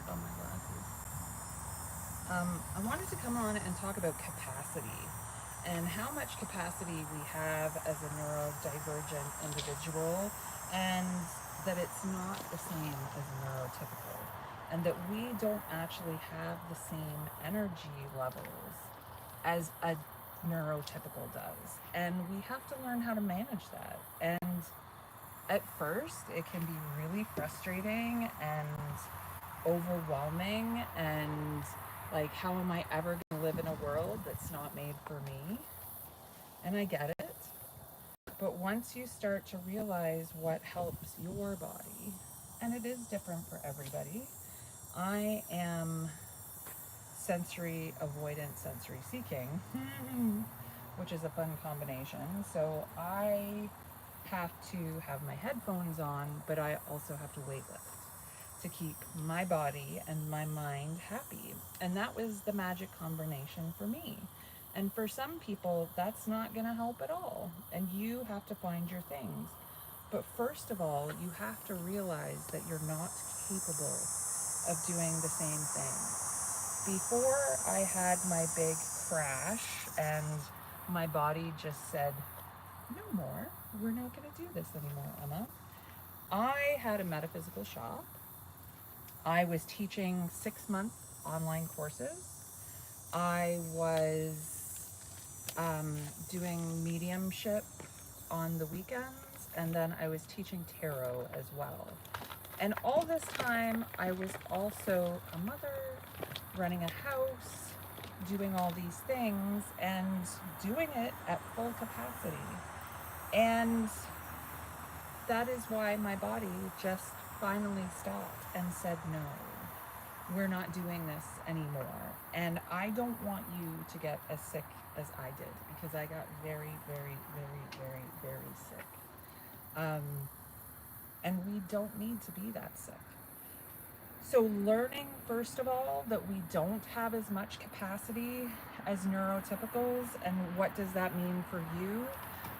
on my glasses. I wanted to come on and talk about capacity and how much capacity we have as a neurodivergent individual, and that it's not the same as neurotypical, and that we don't actually have the same energy levels as a neurotypical does. And we have to learn how to manage that. And at first, it can be really frustrating and overwhelming, and like, how am I ever going to live in a world that's not made for me? And I get it. But once you start to realize what helps your body, and it is different for everybody, I am sensory avoidant, sensory seeking, which is a fun combination. So I have to have my headphones on, but I also have to weightlift to keep my body and my mind happy. And that was the magic combination for me. And for some people, that's not going to help at all. And you have to find your things. But first of all, you have to realize that you're not capable of doing the same thing. Before I had my big crash and my body just said, no more, we're not going to do this anymore, Emma. I had a metaphysical shop. I was teaching 6-month online courses. I was doing mediumship on the weekends, and then I was teaching tarot as well. And all this time, I was also a mother, running a house, doing all these things, and doing it at full capacity. And that is why my body just finally stopped and said, no, we're not doing this anymore. And I don't want you to get as sick as I did, because I got very, very, very, very, very sick. Um, and we don't need to be that sick. So learning, first of all, that we don't have as much capacity as neurotypicals, and what does that mean for you?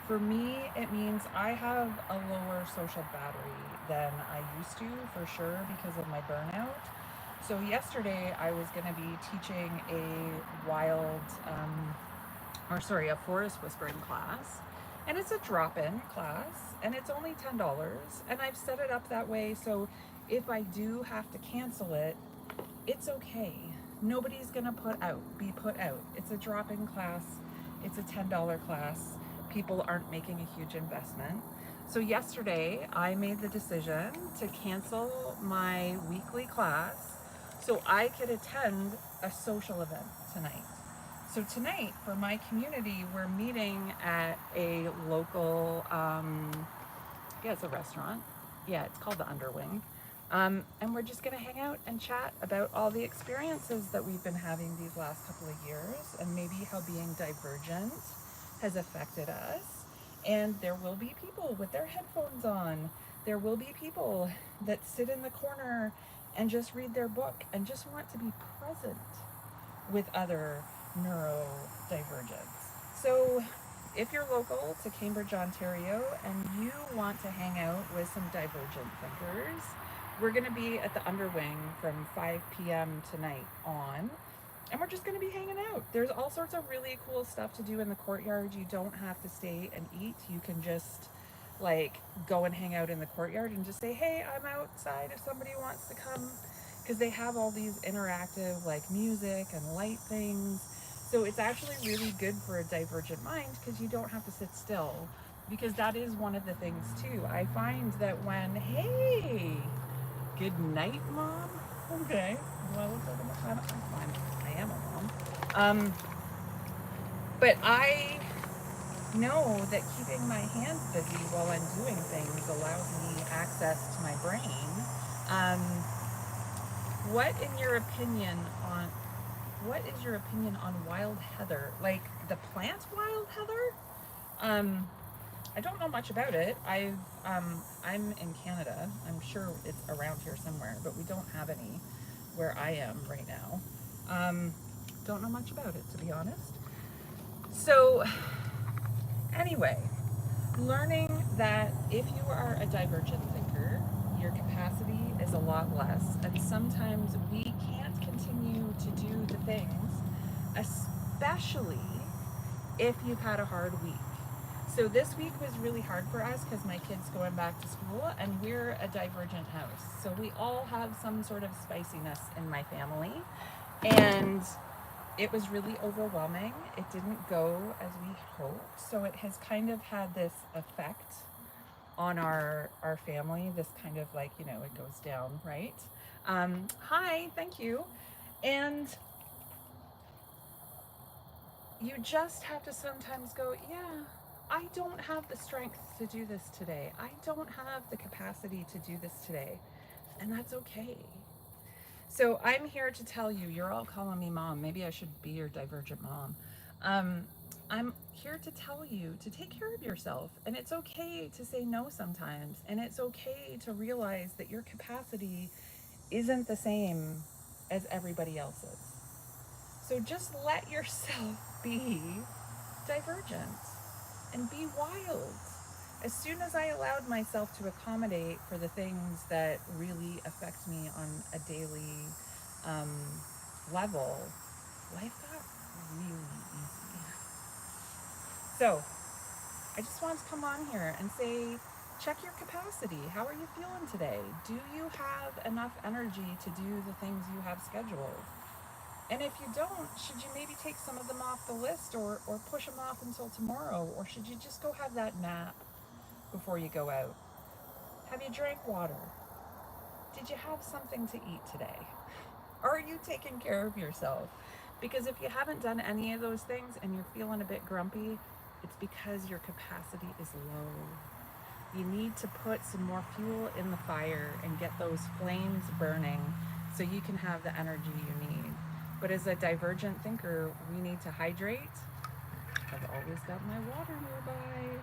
For me, it means I have a lower social battery than I used to, for sure, because of my burnout. So yesterday I was going to be teaching a forest whispering class, and it's a drop-in class, and it's only $10, and I've set it up that way so if I do have to cancel it, it's okay. Nobody's gonna be put out. It's a drop-in class. It's a $10 class. People aren't making a huge investment. So yesterday I made the decision to cancel my weekly class so I could attend a social event tonight. So tonight, for my community, we're meeting at a local, it's a restaurant. Yeah, it's called the Underwing. And we're just going to hang out and chat about all the experiences that we've been having these last couple of years, and maybe how being divergent has affected us. And there will be people with their headphones on. There will be people that sit in the corner and just read their book and just want to be present with other neurodivergents. So if you're local to Cambridge, Ontario, and you want to hang out with some divergent thinkers, we're going to be at the Underwing from 5 p.m. tonight on, and we're just going to be hanging out. There's all sorts of really cool stuff to do in the courtyard. You don't have to stay and eat. You can just like go and hang out in the courtyard and just say, hey, I'm outside if somebody wants to come, because they have all these interactive like music and light things. So it's actually really good for a divergent mind, because you don't have to sit still, because that is one of the things too. I find that when, hey, good night, Mom. Okay. Well, I'm fine. I am a mom. But I know that keeping my hands busy while I'm doing things allows me access to my brain. Um, what in your opinion on what is your opinion on wild heather? Like the plant wild heather? I don't know much about it. I'm in Canada. I'm sure it's around here somewhere, but we don't have any where I am right now. Don't know much about it, to be honest. So anyway, learning that if you are a divergent thinker, your capacity is a lot less, and sometimes sometimes we can't continue to do the things, especially if you've had a hard week. So this week was really hard for us because my kid's going back to school and we're a divergent house. So we all have some sort of spiciness in my family. And it was really overwhelming. It didn't go as we hoped. So it has kind of had this effect on our family, this kind of like, it goes down, right? Hi, thank you. And you just have to sometimes go, yeah, I don't have the strength to do this today. I don't have the capacity to do this today. And that's okay. So I'm here to tell you, you're all calling me mom. Maybe I should be your divergent mom. Um, I'm here to tell you to take care of yourself. And it's okay to say no sometimes. And it's okay to realize that your capacity isn't the same as everybody else's. So just let yourself be divergent and be wild. As soon as I allowed myself to accommodate for the things that really affect me on a daily um, level, life got really easy. So I just wanted to come on here and say, check your capacity. How are you feeling today? Do you have enough energy to do the things you have scheduled? And if you don't, should you maybe take some of them off the list or push them off until tomorrow? Or should you just go have that nap before you go out? Have you drank water? Did you have something to eat today? Are you taking care of yourself? Because if you haven't done any of those things and you're feeling a bit grumpy, it's because your capacity is low. You need to put some more fuel in the fire and get those flames burning so you can have the energy you need. But as a divergent thinker, we need to hydrate. I've always got my water nearby.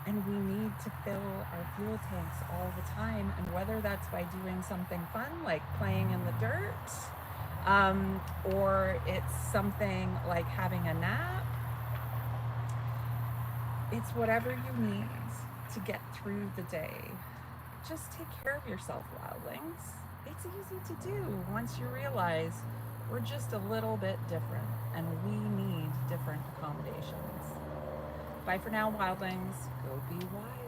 And we need to fill our fuel tanks all the time. And whether that's by doing something fun like playing in the dirt, or it's something like having a nap, it's whatever you need to get through the day. Just take care of yourself, wildlings. It's easy to do once you realize we're just a little bit different and we need different accommodations. Bye for now, wildlings. Go be wild.